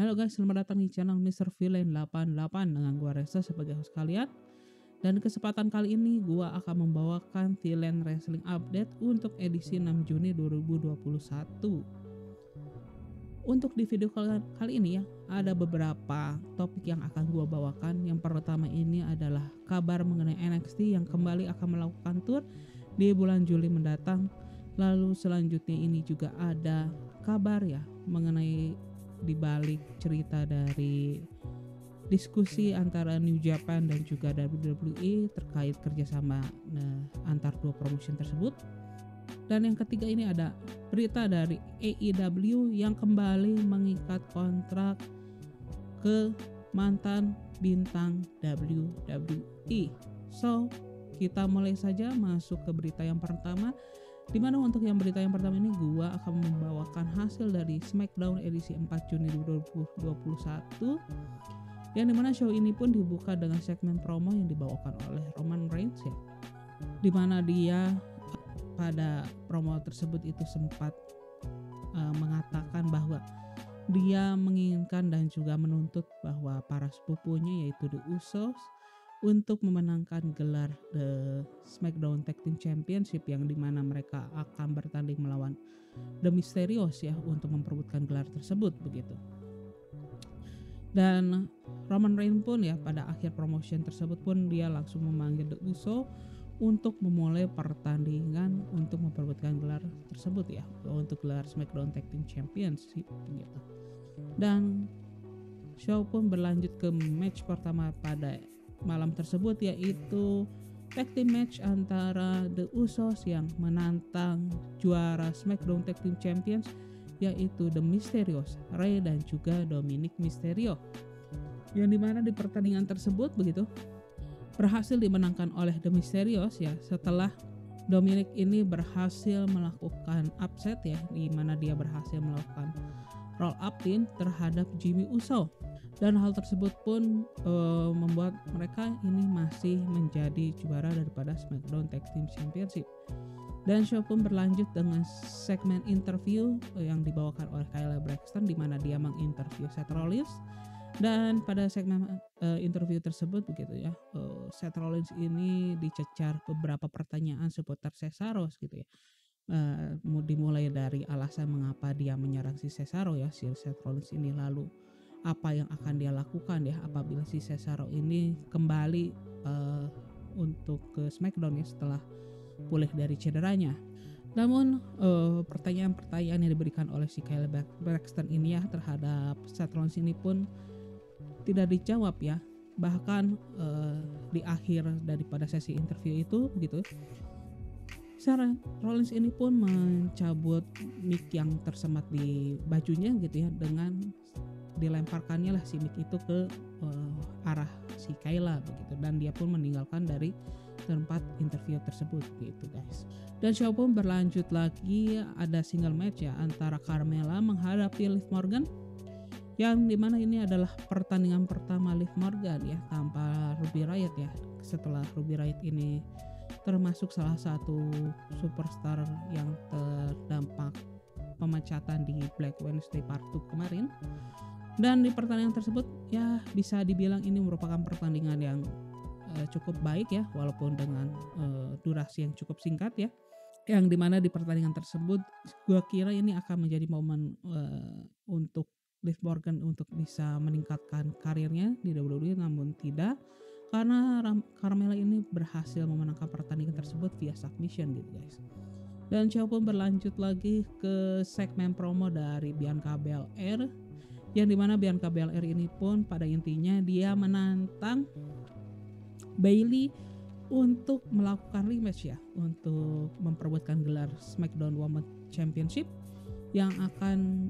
Halo guys, selamat datang di channel Mr. Villain 88 dengan gua Reza sebagai host kalian. Dan kesempatan kali ini gua akan membawakan Villain Wrestling Update untuk edisi 6 Juni 2021. Untuk di video kali ini ya, ada beberapa topik yang akan gua bawakan. Yang pertama ini adalah kabar mengenai NXT yang kembali akan melakukan tour di bulan Juli mendatang. Lalu selanjutnya ini juga ada kabar ya mengenai dibalik cerita dari diskusi antara New Japan dan juga WWE terkait kerjasama antar dua promotion tersebut. Dan yang ketiga ini ada berita dari AEW yang kembali mengikat kontrak ke mantan bintang WWE. So kita mulai saja masuk ke berita yang pertama, di mana untuk yang berita yang pertama ini gua akan membawakan hasil dari SmackDown edisi 4 Juni 2021, yang dimana show ini pun dibuka dengan segmen promo yang dibawakan oleh Roman Reigns ya, dimana dia pada promo tersebut itu sempat mengatakan bahwa dia menginginkan dan juga menuntut bahwa para sepupunya yaitu The Usos untuk memenangkan gelar The SmackDown Tag Team Championship, yang dimana mereka akan bertanding melawan The Mysterios ya untuk memperebutkan gelar tersebut begitu. Dan Roman Reigns pun ya pada akhir promotion tersebut pun dia langsung memanggil The Uso untuk memulai pertandingan untuk memperebutkan gelar tersebut ya, untuk gelar SmackDown Tag Team Championship gitu. Dan show pun berlanjut ke match pertama pada malam tersebut, yaitu tag team match antara The Usos yang menantang juara SmackDown Tag Team Champions yaitu The Mysterios, Rey dan juga Dominic Mysterio, yang dimana di pertandingan tersebut begitu berhasil dimenangkan oleh The Mysterios ya, setelah Dominic ini berhasil melakukan upset ya, di mana dia berhasil melakukan roll up pin terhadap Jimmy Uso. Dan hal tersebut pun membuat mereka ini masih menjadi juara daripada SmackDown Tag Team Championship. Dan show pun berlanjut dengan segmen interview yang dibawakan oleh Kyle Braxton, di mana dia menginterview Seth Rollins. Dan pada segmen interview tersebut begitu ya, Seth Rollins ini dicecar beberapa pertanyaan seputar Cesaro gitu ya. Dimulai dari alasan mengapa dia menyerang si Cesaro ya, si Seth Rollins ini, lalu apa yang akan dia lakukan ya apabila si Cesaro ini kembali untuk ke SmackDown ya setelah pulih dari cederanya. Namun pertanyaan-pertanyaan yang diberikan oleh si Kyle Braxton ini ya terhadap Seth Rollins ini pun tidak dijawab ya. Bahkan di akhir daripada sesi interview itu begitu, Seth Rollins ini pun mencabut mic yang tersemat di bajunya gitu ya, dengan dilemparkannya lah si mic itu ke arah si Kayla begitu, dan dia pun meninggalkan dari tempat interview tersebut gitu guys. Dan show pun berlanjut lagi, ada single match ya antara Carmella menghadapi Liv Morgan, yang dimana ini adalah pertandingan pertama Liv Morgan ya tanpa Ruby Riott ya, setelah Ruby Riott ini termasuk salah satu superstar yang terdampak pemecatan di Black Wednesday Part 2 kemarin. Dan di pertandingan tersebut ya bisa dibilang ini merupakan pertandingan yang cukup baik ya, walaupun dengan durasi yang cukup singkat ya, yang dimana di pertandingan tersebut gua kira ini akan menjadi momen untuk Liv Morgan untuk bisa meningkatkan karirnya di WWE, namun tidak, karena Carmella ini berhasil memenangkan pertandingan tersebut via submission gitu guys. Dan show pun berlanjut lagi ke segmen promo dari Bianca Belair, yang dimana Bianca Belair ini pun pada intinya dia menantang Bayley untuk melakukan rematch ya, untuk memperebutkan gelar SmackDown Women's Championship yang akan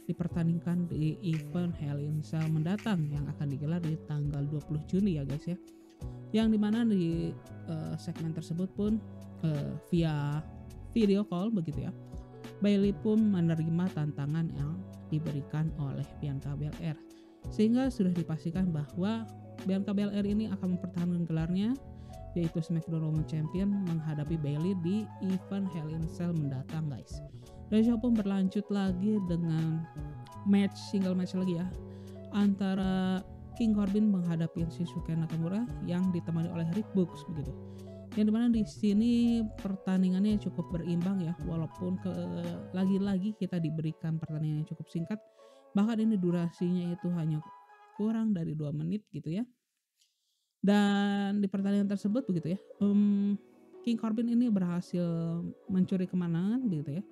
dipertandingkan di event Hell in Cell mendatang yang akan digelar di tanggal 20 Juni ya guys ya, yang dimana di segmen tersebut pun via video call begitu ya, Bayley pun menerima tantangan yang diberikan oleh Bianca Belair, sehingga sudah dipastikan bahwa Bianca Belair ini akan mempertahankan gelarnya yaitu SmackDown Women's Champion menghadapi Bayley di event Hell in a Cell mendatang guys. Dan show pun berlanjut lagi dengan single match lagi ya, antara King Corbin menghadapi Shinsuke Nakamura yang ditemani oleh Rick Books begitu. Yang dimana di sini pertandingannya cukup berimbang ya, walaupun lagi-lagi kita diberikan pertandingan yang cukup singkat, bahkan ini durasinya itu hanya kurang dari 2 menit gitu ya. Dan di pertandingan tersebut begitu ya, King Corbin ini berhasil mencuri kemenangan begitu ya,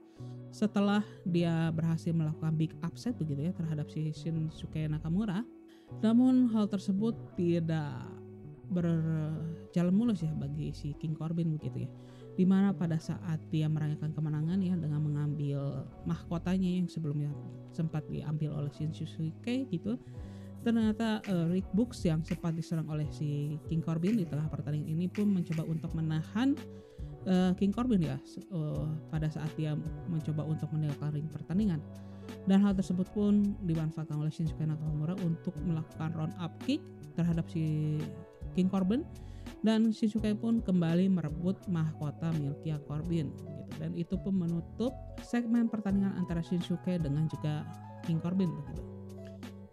setelah dia berhasil melakukan big upset begitu ya terhadap si Shinsuke Nakamura. Namun hal tersebut tidak berjalan mulus ya bagi si King Corbin begitu ya, dimana pada saat dia merayakan kemenangan ya dengan mengambil mahkotanya yang sebelumnya sempat diambil oleh Shinsuke gitu, ternyata Rick Books yang sempat diserang oleh si King Corbin di tengah pertandingan ini pun mencoba untuk menahan King Corbin ya pada saat dia mencoba untuk meninggalkan ring pertandingan. Dan hal tersebut pun dimanfaatkan oleh Shinsuke Nakamura untuk melakukan round up kick terhadap si King Corbin, dan Shinsuke pun kembali merebut mahkota miliknya Corbin gitu. Dan itu pun menutup segmen pertandingan antara Shinsuke dengan juga King Corbin begitu.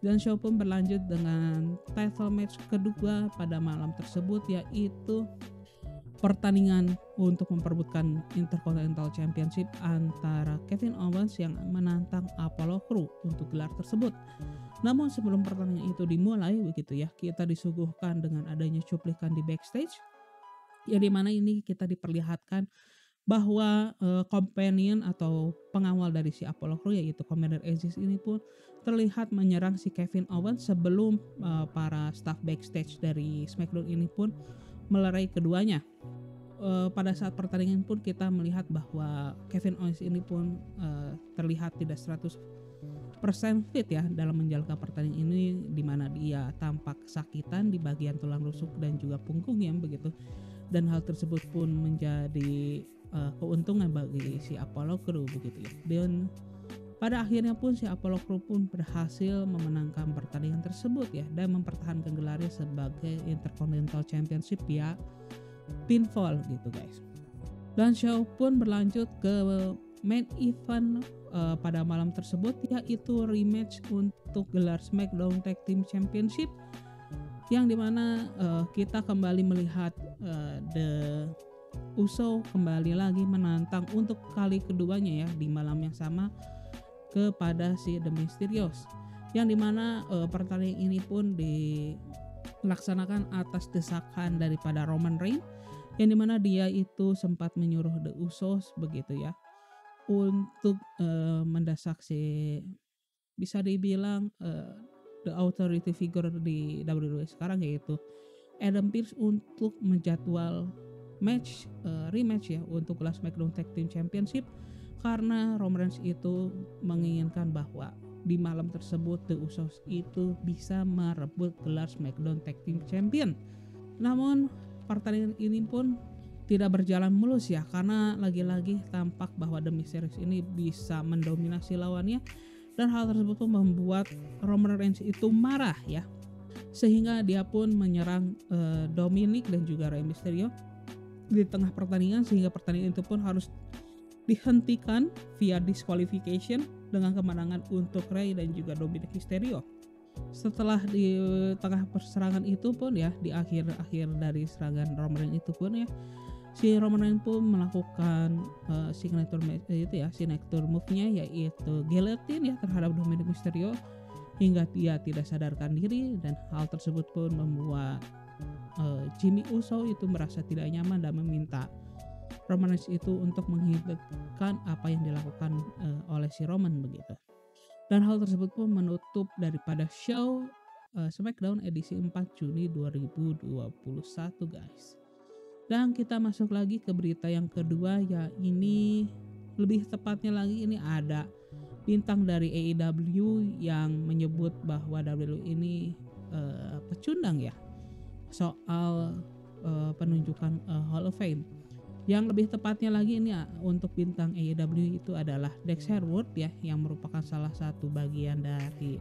Dan show pun berlanjut dengan title match kedua pada malam tersebut, yaitu pertandingan untuk memperebutkan Intercontinental Championship antara Kevin Owens yang menantang Apollo Crews untuk gelar tersebut. Namun sebelum pertandingan itu dimulai begitu ya, kita disuguhkan dengan adanya cuplikan di backstage, ya dimana ini kita diperlihatkan bahwa companion atau pengawal dari si Apollo Crews yaitu Commander Aziz ini pun terlihat menyerang si Kevin Owens sebelum para staff backstage dari SmackDown ini pun melerai keduanya. Pada saat pertandingan pun kita melihat bahwa Kevin Owens ini pun terlihat tidak 100% fit ya dalam menjalankan pertandingan ini, di mana dia tampak kesakitan di bagian tulang rusuk dan juga punggungnya begitu. Dan hal tersebut pun menjadi keuntungan bagi si Apollo Crews begitu ya. Dan pada akhirnya pun si Apollo Crews pun berhasil memenangkan pertandingan tersebut ya, dan mempertahankan gelarnya sebagai Intercontinental Championship via pinfall gitu guys. Dan show pun berlanjut ke main event pada malam tersebut, yaitu rematch untuk gelar SmackDown Tag Team Championship, yang dimana kita kembali melihat The Uso kembali lagi menantang untuk kali keduanya ya di malam yang sama kepada si The Mysterios, yang dimana pertandingan ini pun dilaksanakan atas desakan daripada Roman Reigns, yang dimana dia itu sempat menyuruh The Usos begitu ya untuk mendesak si, bisa dibilang the authority figure di WWE sekarang, yaitu Adam Pearce, untuk menjadwal rematch ya untuk gelar SmackDown Tag Team Championship, karena Roman Reigns itu menginginkan bahwa di malam tersebut The Usos itu bisa merebut gelar SmackDown Tag Team Champion. Namun pertandingan ini pun tidak berjalan mulus ya, karena lagi-lagi tampak bahwa The Mysterios ini bisa mendominasi lawannya, dan hal tersebut pun membuat Roman Reigns itu marah ya, sehingga dia pun menyerang Dominic dan juga Rey Mysterio di tengah pertandingan, sehingga pertandingan itu pun harus dihentikan via disqualification dengan kemenangan untuk Rey dan juga Dominic Mysterio. Setelah di tengah perserangan itu pun ya, di akhir dari serangan Roman Reigns itu pun ya, si Roman Reigns pun melakukan signature move-nya, yaitu guillotine ya terhadap Dominic Mysterio hingga dia tidak sadarkan diri, dan hal tersebut pun membuat Jimmy Uso itu merasa tidak nyaman dan meminta Roman Reigns itu untuk menghentikan apa yang dilakukan oleh si Roman begitu. Dan hal tersebut pun menutup daripada show SmackDown edisi 4 Juni 2021 guys. Dan kita masuk lagi ke berita yang kedua, ya ini lebih tepatnya lagi ini ada bintang dari AEW yang menyebut bahwa WWE ini pecundang ya soal penunjukan Hall of Fame. Yang lebih tepatnya lagi ini untuk bintang AEW itu adalah Dax Harwood ya, yang merupakan salah satu bagian dari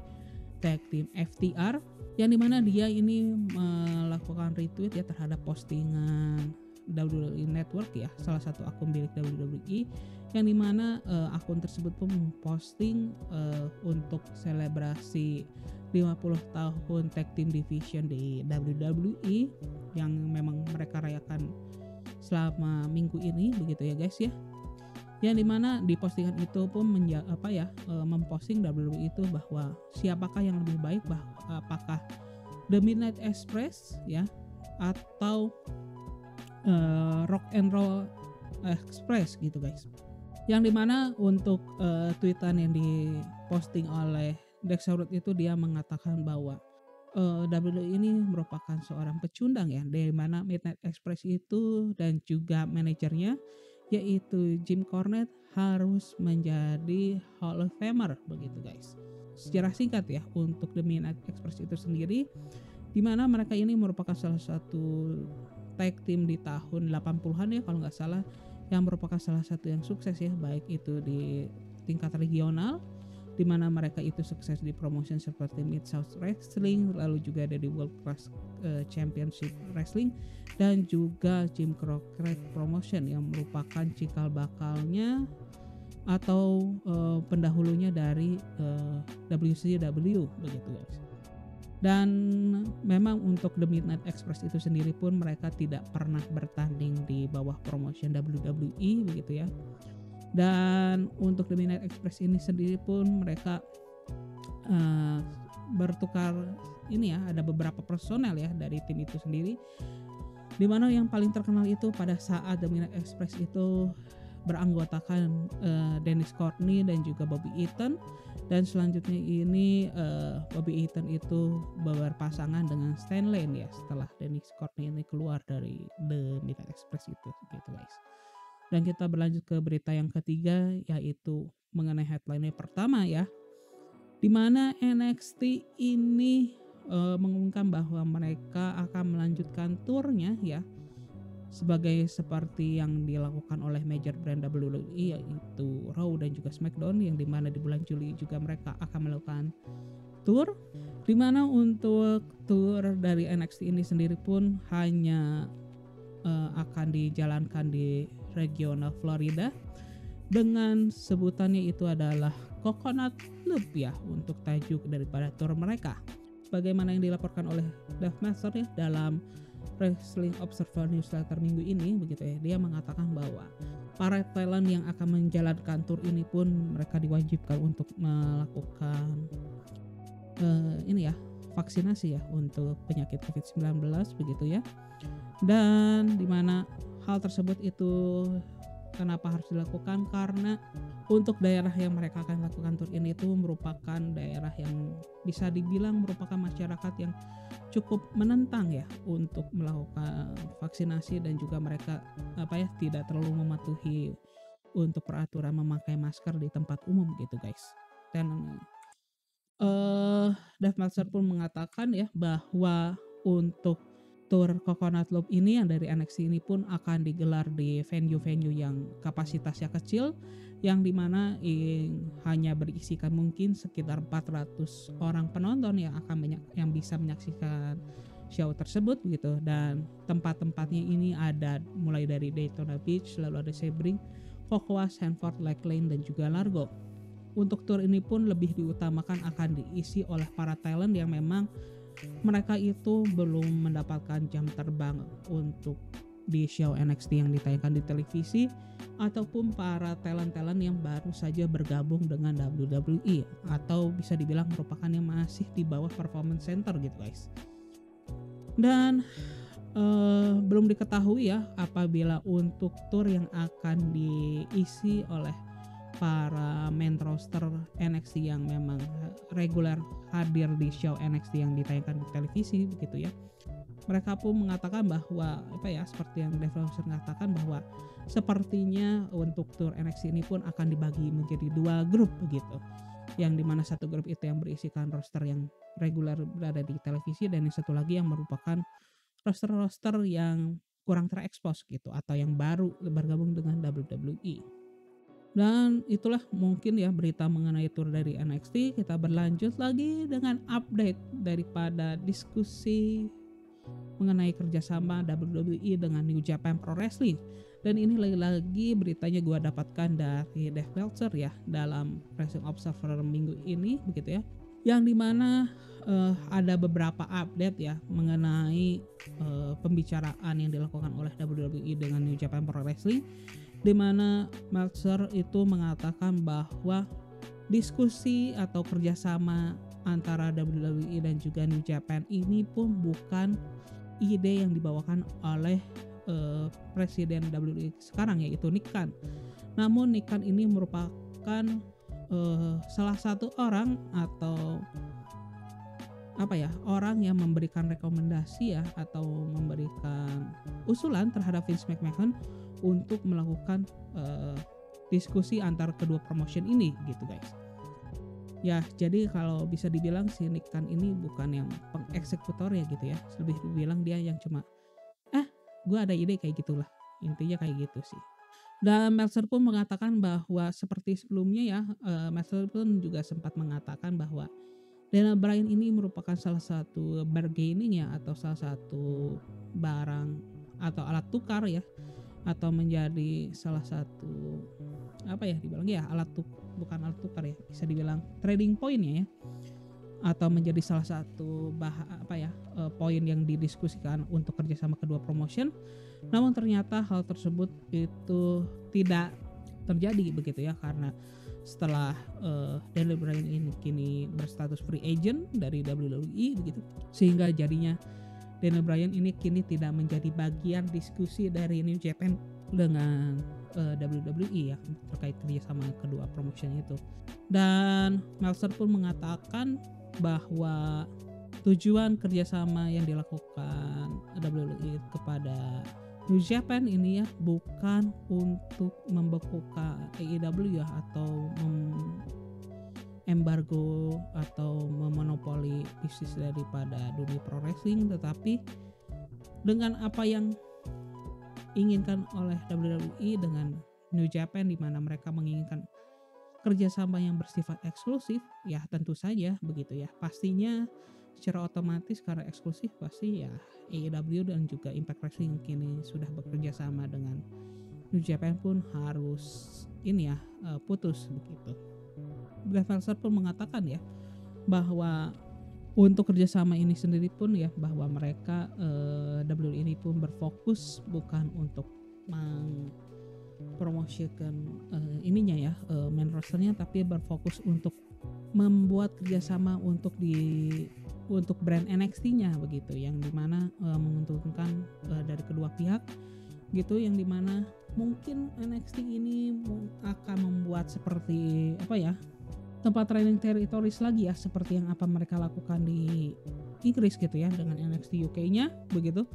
tag team FTR, yang dimana dia ini melakukan retweet ya terhadap postingan WWE Network ya, salah satu akun milik WWE, yang dimana akun tersebut pun memposting untuk selebrasi 50 tahun tag team division di WWE yang memang mereka rayakan selama minggu ini begitu ya guys ya. Yang dimana di postingan itu pun memposting WWE itu bahwa siapakah yang lebih baik, apakah The Midnight Express ya atau Rock and Roll Express gitu guys. Yang dimana untuk tweetan yang diposting oleh Dexter Lumis itu dia mengatakan bahwa WWE ini merupakan seorang pecundang ya, dari mana Midnight Express itu dan juga manajernya yaitu Jim Cornette harus menjadi Hall of Famer begitu guys. Secara singkat ya untuk The Midnight Express itu sendiri, di mana mereka ini merupakan salah satu tag team di tahun 80-an ya kalau nggak salah, yang merupakan salah satu yang sukses ya, baik itu di tingkat regional di mana mereka itu sukses di promotion seperti Mid-South Wrestling, lalu juga ada di World Class Championship Wrestling, dan juga Jim Crockett Promotion yang merupakan cikal bakalnya atau pendahulunya dari WCW begitu guys. Dan memang untuk The Midnight Express itu sendiri pun mereka tidak pernah bertanding di bawah promotion WWE begitu ya. Dan untuk The Midnight Express ini sendiri pun mereka bertukar ini ya, ada beberapa personel ya dari tim itu sendiri, dimana yang paling terkenal itu pada saat The Midnight Express itu beranggotakan Dennis Courtney dan juga Bobby Eaton, dan selanjutnya ini Bobby Eaton itu berpasangan dengan Stan Lane ya setelah Dennis Courtney ini keluar dari The Midnight Express itu gitu guys. Dan kita berlanjut ke berita yang ketiga, yaitu mengenai headline pertama ya, di mana NXT ini mengumumkan bahwa mereka akan melanjutkan turnya ya, seperti yang dilakukan oleh major brand WWE yaitu Raw dan juga SmackDown, yang dimana di bulan Juli juga mereka akan melakukan tour, dimana untuk tour dari NXT ini sendiri pun hanya akan dijalankan di regional Florida dengan sebutannya itu adalah Coconut Loop ya untuk tajuk daripada tour mereka. Bagaimana yang dilaporkan oleh Dave Meltzer ya dalam Wrestling Observer Newsletter minggu ini begitu ya, dia mengatakan bahwa para talent yang akan menjalankan tour ini pun mereka diwajibkan untuk melakukan vaksinasi ya untuk penyakit COVID-19 begitu ya. Dan dimana hal tersebut itu kenapa harus dilakukan, karena untuk daerah yang mereka akan lakukan tur ini itu merupakan daerah yang bisa dibilang merupakan masyarakat yang cukup menentang ya untuk melakukan vaksinasi, dan juga mereka tidak terlalu mematuhi untuk peraturan memakai masker di tempat umum gitu guys. Dan Dave Meltzer pun mengatakan ya bahwa untuk tour Coconut Loop ini yang dari NXT ini pun akan digelar di venue-venue yang kapasitasnya kecil, yang dimana hanya berisikan mungkin sekitar 400 orang penonton yang bisa menyaksikan show tersebut gitu. Dan tempat-tempatnya ini ada mulai dari Daytona Beach, lalu ada Sebring, Fort Sanford, Lake Lane, dan juga Largo. Untuk tour ini pun lebih diutamakan akan diisi oleh para talent yang memang mereka itu belum mendapatkan jam terbang untuk di show NXT yang ditayangkan di televisi, ataupun para talent-talent yang baru saja bergabung dengan WWE atau bisa dibilang merupakan yang masih di bawah performance center gitu guys. Dan belum diketahui ya apabila untuk tour yang akan diisi oleh para main roster NXT yang memang reguler hadir di show NXT yang ditayangkan di televisi begitu ya. Mereka pun mengatakan bahwa seperti yang Dave Meltzer mengatakan bahwa sepertinya untuk tour NXT ini pun akan dibagi menjadi 2 grup begitu. Yang dimana satu grup itu yang berisikan roster yang reguler berada di televisi, dan yang satu lagi yang merupakan roster-roster yang kurang terekspos gitu atau yang baru bergabung dengan WWE. Dan itulah mungkin ya berita mengenai tour dari NXT. Kita berlanjut lagi dengan update daripada diskusi mengenai kerjasama WWE dengan New Japan Pro Wrestling. Dan ini lagi-lagi beritanya gue dapatkan dari Dave Meltzer ya dalam Wrestling Observer minggu ini begitu ya. Yang dimana ada beberapa update ya mengenai pembicaraan yang dilakukan oleh WWE dengan New Japan Pro Wrestling, di mana Meltzer itu mengatakan bahwa diskusi atau kerjasama antara WWE dan juga New Japan ini pun bukan ide yang dibawakan oleh presiden WWE sekarang yaitu Nick Khan. Namun Nick Khan ini merupakan salah satu orang atau orang yang memberikan rekomendasi ya atau memberikan usulan terhadap Vince McMahon untuk melakukan diskusi antar kedua promotion ini gitu guys. Ya jadi kalau bisa dibilang si Nick Khan ini bukan yang pengeksekutor ya gitu ya, lebih dibilang dia yang cuma gue ada ide kayak gitulah, intinya kayak gitu sih. Dan Meltzer pun mengatakan bahwa seperti sebelumnya ya, Meltzer pun juga sempat mengatakan bahwa Daniel Bryan ini merupakan salah satu bargaining ya atau salah satu barang atau alat tukar ya, atau menjadi salah satu dibilang ya bukan alat tukar ya, bisa dibilang trading point ya, atau menjadi salah satu poin yang didiskusikan untuk kerjasama kedua promotion. Namun ternyata hal tersebut itu tidak terjadi begitu ya, karena setelah Daniel Bryan ini kini berstatus free agent dari WWE begitu, sehingga jadinya Daniel Bryan ini kini tidak menjadi bagian diskusi dari New Japan dengan WWE ya terkait kerjasama kedua promotion itu. Dan Meltzer pun mengatakan bahwa tujuan kerjasama yang dilakukan WWE kepada New Japan ini ya bukan untuk membekukan AEW ya atau embargo atau memonopoli bisnis daripada dunia pro wrestling, tetapi dengan apa yang inginkan oleh WWE dengan New Japan, di mana mereka menginginkan kerjasama yang bersifat eksklusif ya tentu saja begitu ya, pastinya secara otomatis karena eksklusif pasti ya AEW dan juga Impact Wrestling kini sudah bekerja sama dengan New Japan pun harus putus begitu. Brad Meltzer pun mengatakan ya bahwa untuk kerjasama ini sendiri pun ya bahwa mereka WWE ini pun berfokus bukan untuk mempromosikan main rosternya, tapi berfokus untuk membuat kerjasama untuk brand NXT-nya begitu, yang dimana menguntungkan dari kedua pihak gitu, yang dimana mungkin NXT ini akan membuat seperti tempat training territories lagi ya, seperti yang mereka lakukan di Inggris gitu ya dengan NXT UK-nya begitu,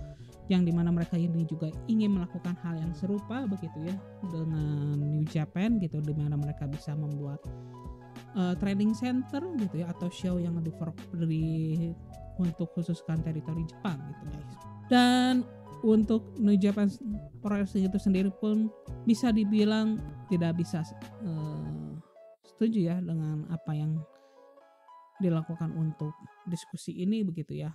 yang dimana mereka ini juga ingin melakukan hal yang serupa begitu ya dengan New Japan gitu, dimana mereka bisa membuat training center gitu ya atau show yang untuk khususkan teritori Jepang gitu guys. Dan untuk New Japan Pro Wrestling itu sendiri pun bisa dibilang tidak bisa setuju ya dengan apa yang dilakukan untuk diskusi ini begitu ya,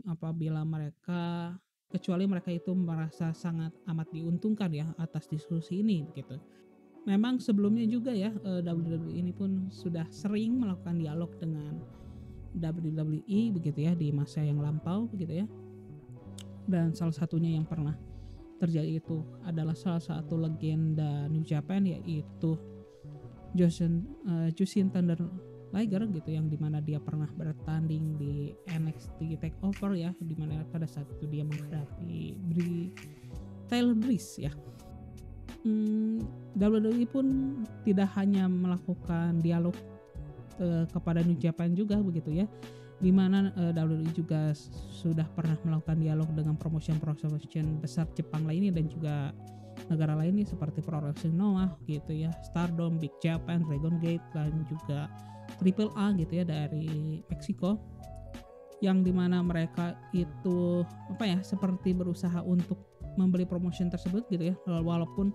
apabila mereka kecuali mereka itu merasa sangat amat diuntungkan ya atas diskusi ini begitu. Memang sebelumnya juga ya WWE ini pun sudah sering melakukan dialog dengan WWE begitu ya di masa yang lampau begitu ya, dan salah satunya yang pernah terjadi itu adalah salah satu legenda New Japan yaitu Jushin Thunder Liger gitu, yang dimana dia pernah bertanding di NXT Takeover ya, dimana pada saat itu dia menghadapi Tyler Breeze ya. WWE pun tidak hanya melakukan dialog kepada New Japan juga begitu ya, dimana WWE juga sudah pernah melakukan dialog dengan promotion besar Jepang lainnya dan juga negara lainnya seperti Pro Wrestling Noah gitu ya, Stardom, Big Japan, Dragon Gate, dan juga Triple A gitu ya dari Meksiko, yang dimana mereka itu seperti berusaha untuk membeli promotion tersebut gitu ya, walaupun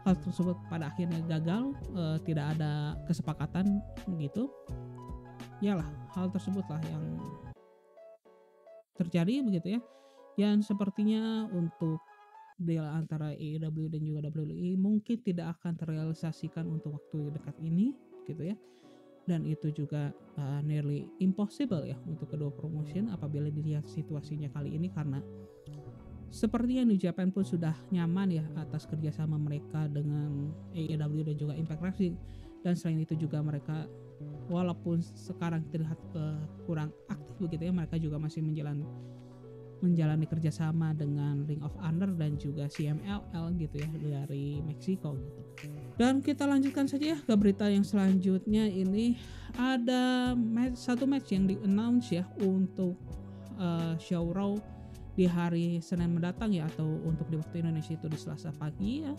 hal tersebut pada akhirnya gagal, tidak ada kesepakatan gitu. Yalah, hal tersebutlah yang terjadi begitu ya. Yang sepertinya untuk deal antara AEW dan juga WWE mungkin tidak akan terrealisasikan untuk waktu dekat ini gitu ya. Dan itu juga nearly impossible ya untuk kedua promotion apabila dilihat situasinya kali ini, karena sepertinya New Japan pun sudah nyaman ya atas kerjasama mereka dengan AEW dan juga Impact Wrestling. Dan selain itu juga mereka walaupun sekarang terlihat kurang aktif begitu ya, mereka juga masih menjalani kerjasama dengan Ring of Honor dan juga CMLL gitu ya dari Meksiko gitu. Dan kita lanjutkan saja ya ke berita yang selanjutnya. Ini ada satu match yang di-announce ya untuk show Raw di hari Senin mendatang ya, atau untuk di waktu Indonesia itu di Selasa pagi ya.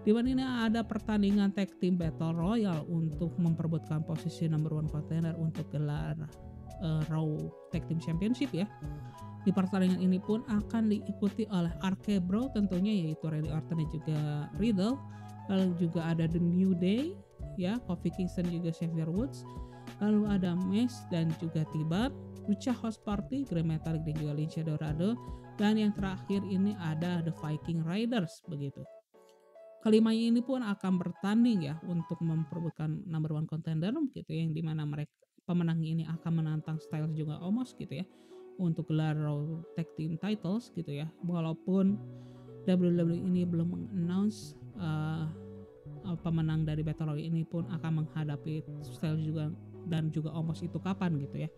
Di mana ini ada pertandingan tag team battle royal untuk memperebutkan posisi number 1 contender untuk gelar Raw Tag Team Championship ya. Di pertandingan ini pun akan diikuti oleh RK Bro tentunya, yaitu Randy Orton dan juga Riddle. Lalu juga ada The New Day ya, Kofi Kingston juga Xavier Woods. Lalu ada Miz dan juga T-Bar, Lucha House Party, Grey Metalik dan juga Lince Dorado. Dan yang terakhir ini ada The Viking Raiders begitu. Kelimanya ini pun akan bertanding ya untuk memperebutkan number 1 contender gitu, yang dimana mereka pemenang ini akan menantang Styles juga Omos gitu ya untuk gelar Raw Tag Team Titles gitu ya. Walaupun WWE ini belum mengannounce pemenang dari Battle Royale ini pun akan menghadapi Styles juga dan juga Omos itu kapan gitu ya.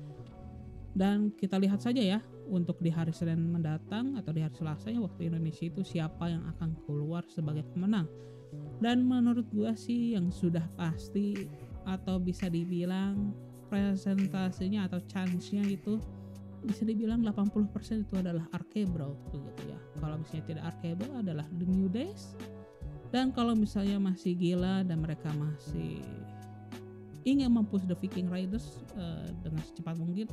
Dan kita lihat saja ya untuk di hari Senin mendatang atau di hari Selasa ya waktu Indonesia itu siapa yang akan keluar sebagai pemenang. Dan menurut gua sih yang sudah pasti atau bisa dibilang presentasinya atau chance-nya itu bisa dibilang 80% itu adalah RK Bro begitu ya. Kalau misalnya tidak RK Bro adalah The New Days. Dan kalau misalnya masih gila dan mereka masih ingin mempush The Viking Raiders dengan secepat mungkin,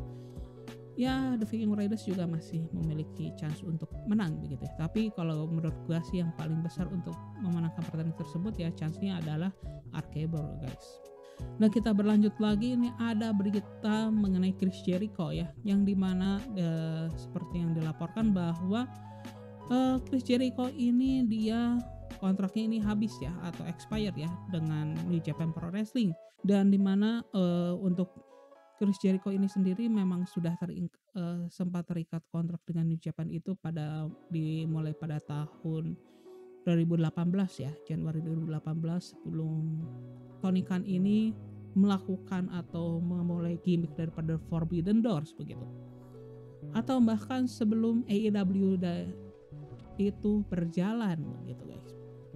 ya The Viking Raiders juga masih memiliki chance untuk menang begitu ya. Tapi kalau menurut gua sih yang paling besar untuk memenangkan pertandingan tersebut ya chance-nya adalah RK Bro guys. Nah kita berlanjut lagi, ini ada berita mengenai Chris Jericho ya, yang dimana seperti yang dilaporkan bahwa Chris Jericho ini dia kontraknya ini habis ya atau expired ya dengan New Japan Pro Wrestling. Dan dimana untuk Chris Jericho ini sendiri memang sudah sempat terikat kontrak dengan New Japan itu dimulai pada tahun 2018 ya, Januari 2018, sebelum Tony Khan ini melakukan atau memulai gimmick daripada Forbidden Doors begitu. Atau bahkan sebelum AEW itu berjalan begitu guys.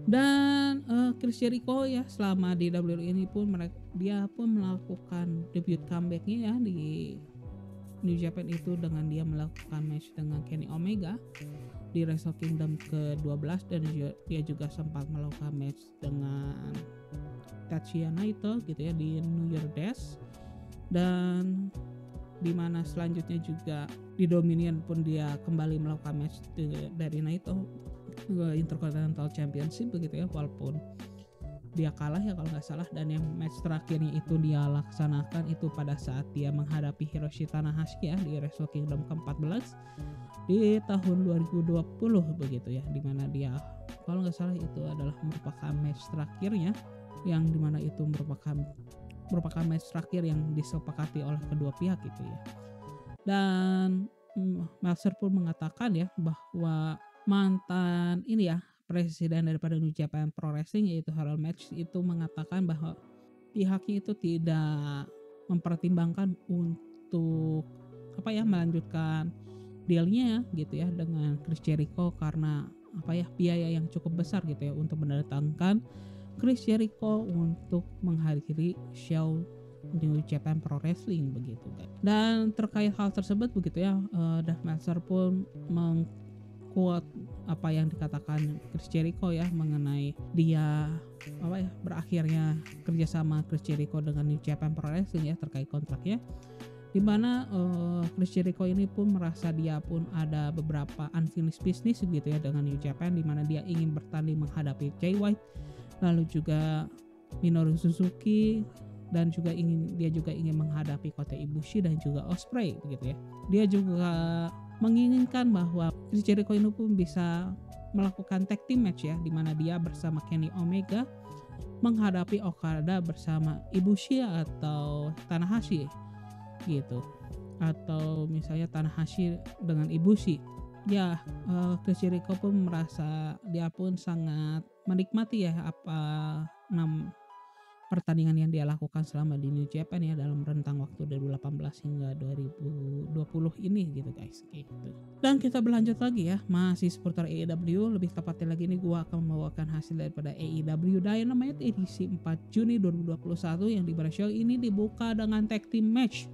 Dan Chris Jericho ya selama di WWE ini pun dia pun melakukan debut comebacknya ya di New Japan itu dengan dia melakukan match dengan Kenny Omega di Wrestle Kingdom ke-12, dan dia juga sempat melakukan match dengan Tetsuya Naito gitu ya di New Year Dash. Dan dimana selanjutnya juga di Dominion pun dia kembali melakukan match dari Naito Intercontinental Championship begitu ya, walaupun dia kalah ya kalau nggak salah. Dan yang match terakhirnya itu dia laksanakan itu pada saat dia menghadapi Hiroshi Tanahashi ya di Wrestle Kingdom ke-14 di tahun 2020 begitu ya, dimana dia kalau nggak salah itu adalah merupakan match terakhirnya, yang dimana itu merupakan match terakhir yang disepakati oleh kedua pihak gitu ya. Dan Meltzer pun mengatakan ya bahwa mantan ini ya presiden daripada New Japan Pro Wrestling yaitu Harold Meij itu mengatakan bahwa pihaknya itu tidak mempertimbangkan untuk melanjutkan dealnya gitu ya dengan Chris Jericho karena biaya yang cukup besar gitu ya untuk mendatangkan Chris Jericho untuk menghadiri show New Japan Pro Wrestling begitu kan. Dan terkait hal tersebut begitu ya, Dave Meltzer pun mengquote apa yang dikatakan Chris Jericho ya mengenai dia berakhirnya kerjasama Chris Jericho dengan New Japan Pro Wrestling ya terkait kontraknya, di mana Chris Jericho ini pun merasa dia pun ada beberapa unfinished business gitu ya dengan New Japan, di mana dia ingin bertanding menghadapi Jay White lalu juga Minoru Suzuki, dan dia juga ingin menghadapi Kota Ibushi dan juga Ospreay begitu ya. Dia juga menginginkan bahwa Chris Jericho ini pun bisa melakukan tag team match ya, di mana dia bersama Kenny Omega menghadapi Okada bersama Ibushi atau Tanahashi gitu, atau misalnya Tanahashi dengan Ibushi. Ya, Chris Jericho pun merasa dia pun sangat menikmati ya pertandingan yang dia lakukan selama di New Japan ya, dalam rentang waktu 2018 hingga 2020 ini gitu guys gitu. Dan kita berlanjut lagi ya, masih seputar AEW, lebih tepatnya lagi ini gua akan membawakan hasil daripada AEW Dynamite edisi 4 Juni 2021 yang di show ini dibuka dengan tag team match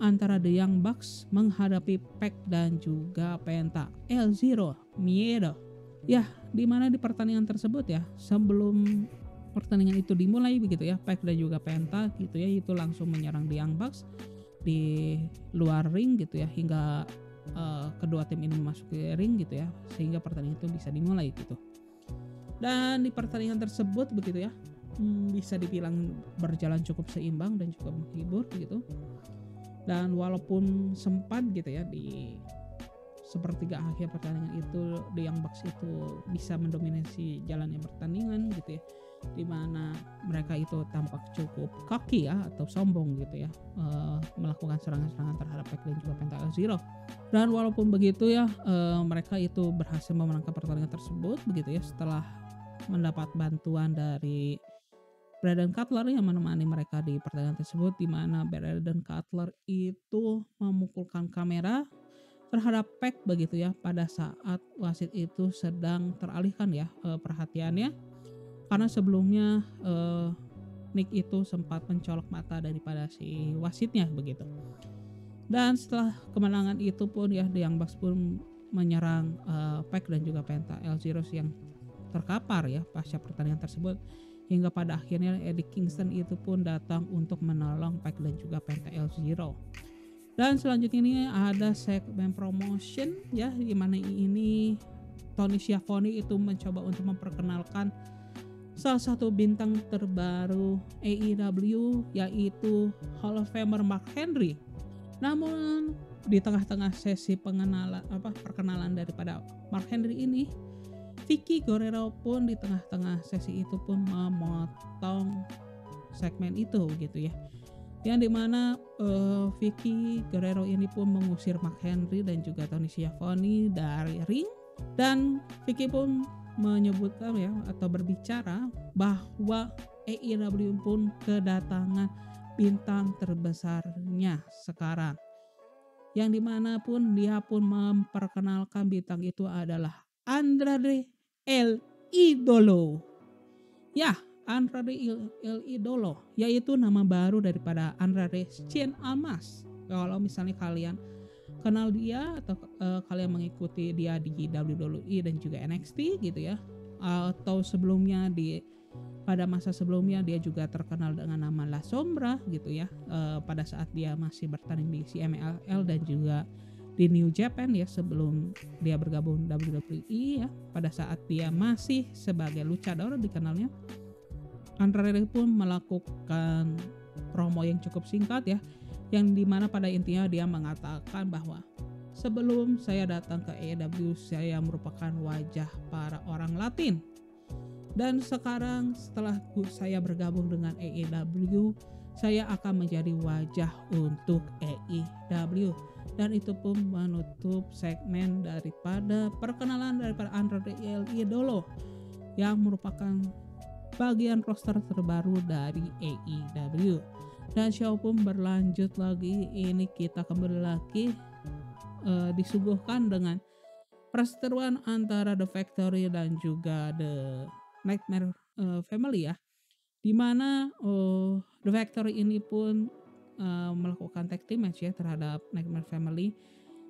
antara The Young Bucks menghadapi Pac dan juga Penta El Zero Miedo. Ya, dimana di pertandingan tersebut ya, sebelum pertandingan itu dimulai begitu ya, Pac dan juga Penta gitu ya, itu langsung menyerang The Young Bucks di luar ring gitu ya, hingga kedua tim ini memasuki ring gitu ya, sehingga pertandingan itu bisa dimulai gitu. Dan di pertandingan tersebut begitu ya, bisa dibilang berjalan cukup seimbang dan cukup menghibur gitu. Dan walaupun sempat gitu ya di sepertiga akhir pertandingan itu The Young Bucks itu bisa mendominasi jalannya pertandingan gitu ya, dimana mereka itu tampak cukup cocky ya, atau sombong gitu ya, melakukan serangan-serangan terhadap Pac dan juga Penta El Zero. Dan walaupun begitu ya, mereka itu berhasil memenangkan pertandingan tersebut begitu ya, setelah mendapat bantuan dari Brandon Cutler yang menemani mereka di pertandingan tersebut, di mana Brandon Cutler itu memukulkan kamera terhadap Pac begitu ya, pada saat wasit itu sedang teralihkan ya perhatiannya, karena sebelumnya Nick itu sempat mencolok mata daripada si wasitnya begitu. Dan setelah kemenangan itu pun ya, The Young Bucks pun menyerang Pac dan juga Penta El Zero yang terkapar ya pasca pertandingan tersebut, hingga pada akhirnya Eddie Kingston itu pun datang untuk menolong Pac dan juga Penta El Zero. Dan selanjutnya ini ada segmen promotion ya, di mana ini Tony Schiavone itu mencoba untuk memperkenalkan salah satu bintang terbaru AEW, yaitu Hall of Famer Mark Henry. Namun di tengah-tengah sesi perkenalan daripada Mark Henry ini, Vicky Guerrero pun di tengah-tengah sesi itu pun memotong segmen itu gitu ya, yang dimana Vicky Guerrero ini pun mengusir Mark Henry dan juga Tony Schiavone dari ring. Dan Vicky pun menyebutkan ya, atau berbicara bahwa AEW pun kedatangan bintang terbesarnya sekarang, yang dimana pun dia pun memperkenalkan bintang itu adalah Andrade El Idolo ya, Andrade El Idolo, yaitu nama baru daripada Andrade Cien Almas. Kalau misalnya kalian kenal dia atau kalian mengikuti dia di WWE dan juga NXT gitu ya, atau sebelumnya pada masa sebelumnya dia juga terkenal dengan nama La Sombra gitu ya, pada saat dia masih bertanding di CMLL dan juga di New Japan ya, sebelum dia bergabung WWE ya, pada saat dia masih sebagai luchador dikenalnya. Andrade pun melakukan promo yang cukup singkat ya, yang dimana pada intinya dia mengatakan bahwa sebelum saya datang ke AEW, saya merupakan wajah para orang Latin, dan sekarang setelah saya bergabung dengan AEW, saya akan menjadi wajah untuk AEW. Dan itu pun menutup segmen daripada perkenalan daripada Andrade El Idolo, yang merupakan bagian roster terbaru dari AEW. Dan show pun berlanjut lagi. Ini kita kembali lagi disuguhkan dengan perseteruan antara The Factory dan juga The Nightmare Family ya, dimana The Factory ini pun melakukan tag team match ya terhadap Nightmare Family,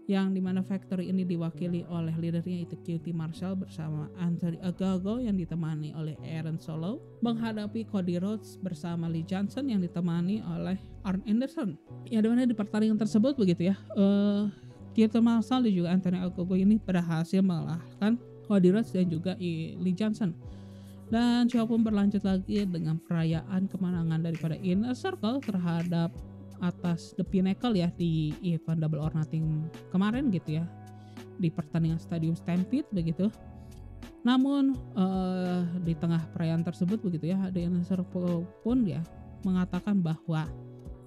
yang dimana Factory ini diwakili oleh leadernya itu QT Marshall bersama Anthony Ogogo yang ditemani oleh Aaron Solo, menghadapi Cody Rhodes bersama Lee Johnson yang ditemani oleh Arn Anderson. Ya, dimana di pertandingan tersebut begitu ya, QT Marshall dan juga Anthony Ogogo ini berhasil mengalahkan Cody Rhodes dan juga Lee Johnson. Dan show pun berlanjut lagi dengan perayaan kemenangan daripada Inner Circle terhadap atas The Pinnacle ya di event Double or Nothing kemarin gitu ya, di pertandingan Stadium Stampede begitu. Namun di tengah perayaan tersebut begitu ya, The Inner Circle pun ya mengatakan bahwa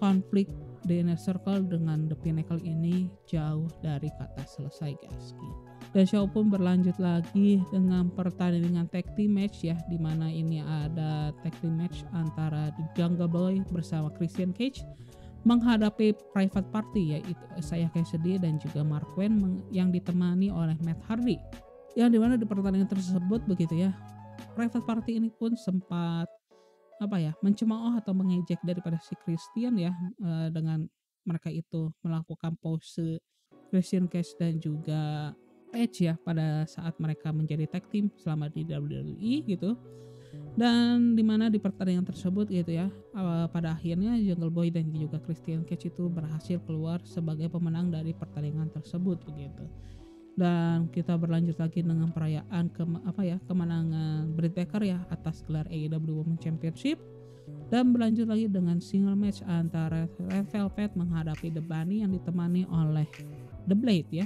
konflik The Inner Circle dengan The Pinnacle ini jauh dari kata selesai guys gitu. Dan show pun berlanjut lagi dengan pertandingan tag team match ya, dimana ini ada tag team match antara The Jungle Boy bersama Christian Cage menghadapi Private Party yaitu Isaiah Cassidy dan juga Mark Quinn yang ditemani oleh Matt Hardy. Yang dimana di pertandingan tersebut begitu ya, Private Party ini pun sempat mencemooh atau mengejek daripada si Christian ya, dengan mereka itu melakukan pose Christian Cage dan juga Edge ya pada saat mereka menjadi tag team selama di WWE gitu. Dan dimana di pertandingan tersebut gitu ya, pada akhirnya Jungle Boy dan juga Christian Cage itu berhasil keluar sebagai pemenang dari pertandingan tersebut begitu. Dan kita berlanjut lagi dengan perayaan kemenangan Britt Baker ya atas gelar AEW Women's Championship, dan berlanjut lagi dengan single match antara Red Velvet menghadapi The Bunny yang ditemani oleh The Blade ya,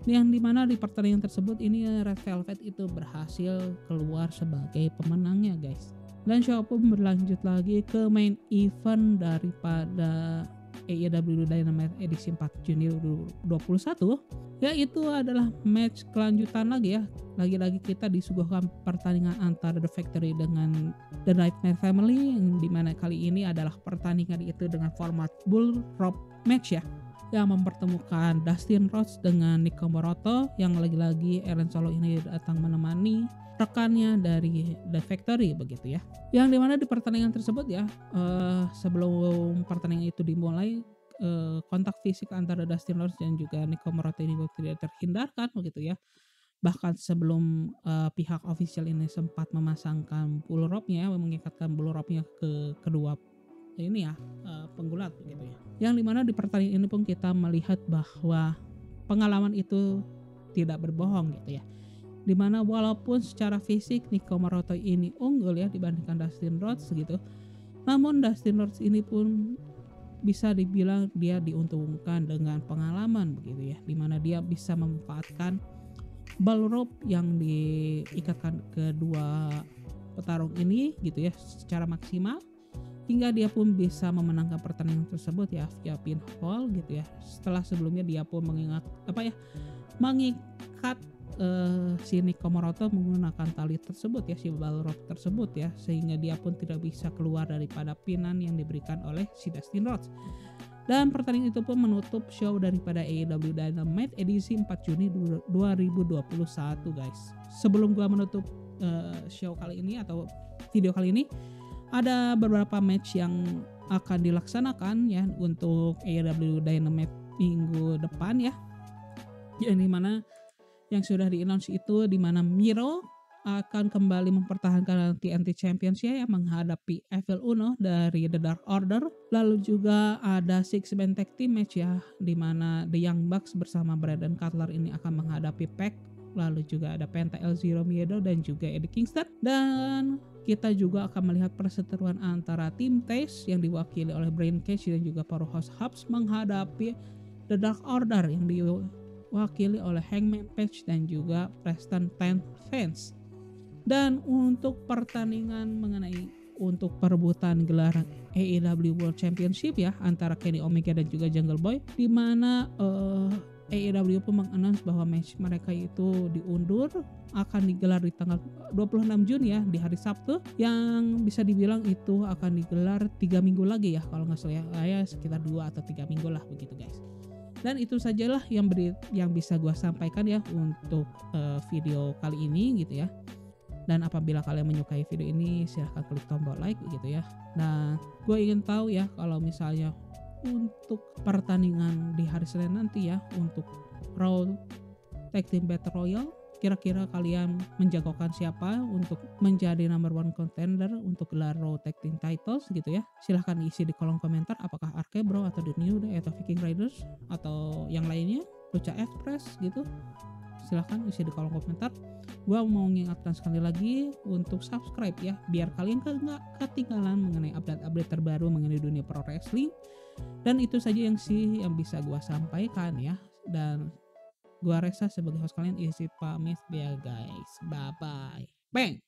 yang dimana di pertandingan tersebut ini Red Velvet itu berhasil keluar sebagai pemenangnya guys. Dan show pun berlanjut lagi ke main event daripada AEW Dynamite edisi 4 Juni 2021, yaitu adalah match kelanjutan lagi ya. Lagi-lagi kita disuguhkan pertandingan antara The Factory dengan The Nightmare Family, yang dimana kali ini adalah pertandingan itu dengan format Bull Rope match ya, yang mempertemukan Dustin Rhodes dengan Nick Comoroto, yang lagi-lagi Aaron Solo ini datang menemani rekannya dari The Factory begitu ya. Yang dimana di pertandingan tersebut ya, sebelum pertandingan itu dimulai, kontak fisik antara Dustin Rhodes dan juga Nick Comoroto ini tidak terhindarkan begitu ya. Bahkan sebelum pihak official ini sempat memasangkan bull rope-nya, mengikatkan bull rope-nya ke kedua ini ya, penggulat begitu ya. Yang dimana di pertandingan ini pun kita melihat bahwa pengalaman itu tidak berbohong gitu ya, dimana walaupun secara fisik Nick Comoroto ini unggul ya dibandingkan Dustin Rhodes gitu, namun Dustin Rhodes ini pun bisa dibilang dia diuntungkan dengan pengalaman begitu ya, dimana dia bisa memanfaatkan bull rope yang diikatkan kedua petarung ini gitu ya secara maksimal, hingga dia pun bisa memenangkan pertandingan tersebut ya via pinfall gitu ya. Setelah sebelumnya dia pun mengikat si Nick Comoroto menggunakan tali tersebut ya, si bull rope tersebut ya, sehingga dia pun tidak bisa keluar daripada pinan yang diberikan oleh si Dustin Rhodes. Dan pertandingan itu pun menutup show daripada AEW Dynamite edisi 4 Juni 2021 guys. Sebelum gua menutup show kali ini atau video kali ini, ada beberapa match yang akan dilaksanakan ya untuk AEW Dynamite minggu depan ya. Yang dimana yang sudah di-announce itu dimana Miro akan kembali mempertahankan TNT Championship ya menghadapi Evil Uno dari The Dark Order. Lalu juga ada 6-man tag team match ya, dimana The Young Bucks bersama Brandon Cutler ini akan menghadapi Pac. Lalu juga ada Penta El Zero Miedo dan juga Eddie Kingston. Dan kita juga akan melihat perseteruan antara tim Taze yang diwakili oleh Brian Cage dan juga Powerhouse Hobbs menghadapi The Dark Order yang diwakili oleh Hangman Page dan juga Preston Vance. Dan untuk pertandingan mengenai untuk perebutan gelar AEW World Championship ya antara Kenny Omega dan juga Jungle Boy, di mana AEW pun mengannounce bahwa match mereka itu diundur, akan digelar di tanggal 26 Juni ya, di hari Sabtu, yang bisa dibilang itu akan digelar 3 minggu lagi ya kalau nggak salah ya, sekitar 2 atau 3 minggu lah begitu guys. Dan itu sajalah yang bisa gue sampaikan ya untuk video kali ini gitu ya. Dan apabila kalian menyukai video ini, silahkan klik tombol like gitu ya. Nah, gue ingin tahu ya kalau misalnya untuk pertandingan di hari Senin nanti ya untuk Raw Tag Team Battle Royal, kira-kira kalian menjagokan siapa untuk menjadi number one contender untuk gelar Raw Tag Team Titles gitu ya. Silahkan isi di kolom komentar apakah RK Bro atau The New Day atau Viking Raiders atau yang lainnya, Lucha Express gitu. silahkan isi di kolom komentar. Gua mau mengingatkan sekali lagi untuk subscribe ya, biar kalian nggak ketinggalan mengenai update-update terbaru mengenai dunia pro wrestling. Dan itu saja yang bisa gua sampaikan ya. Dan gua Reza sebagai host kalian isi pamit ya guys. Bye bye. Bang.